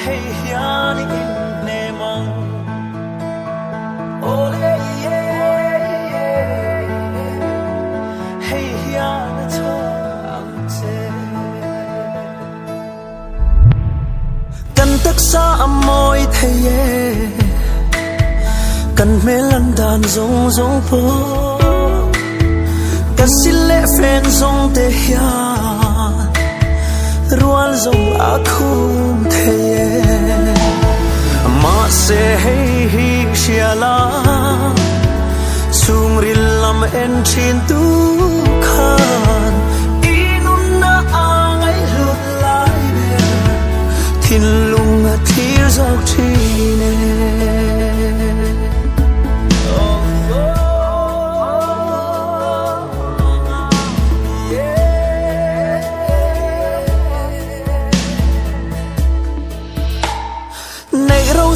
hey hiani in nemang ole hey hiani cho amche kan taksa amoy theye kan melan dan zong zong po kan sile fen zong te hia rual zong akhum theye ma se hey hi shiala sung rilam en chin tu khan inun na angai lut lai be thin lung a thir zok thine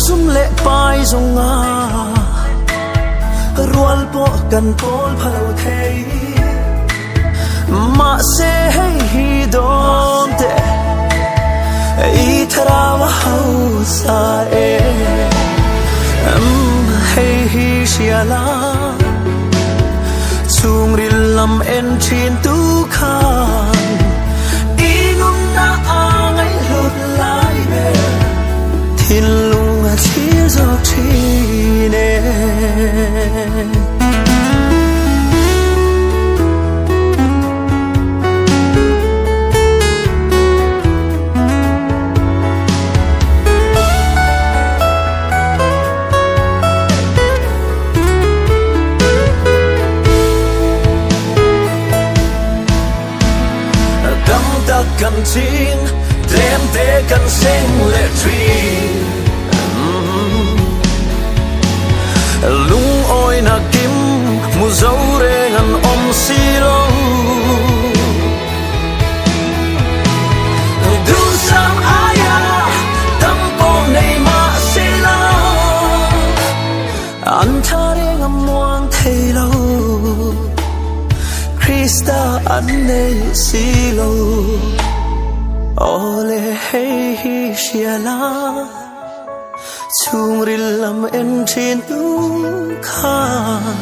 sum le pai zonga rual po kan pol phalo thei ma se hey hi dom te I thara wa hausa hey hi shiala chung rilam en chin tu khan inum na angai lut lai be thin tears of teenage Đâm ta cần chinh đêm te cần sing lệ tree lung oi na kim mu zau re ngan om si lo du sam aya tam po nei ma si lo an tha re ngam muang thei lo Krista an nei si lo ole hey hi shiala chung rilam en chin tu khan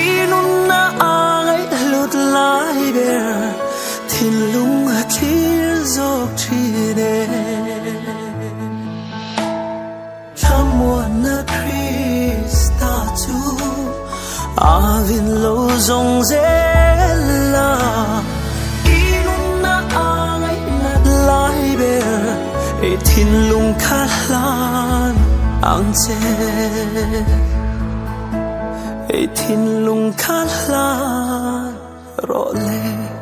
inun na angai lut lai be thin lung a thir zok thine someone na Krista tu avin lo zong zela inun na angai lut lai be thin lung khalan ang che thin lung khan la ro le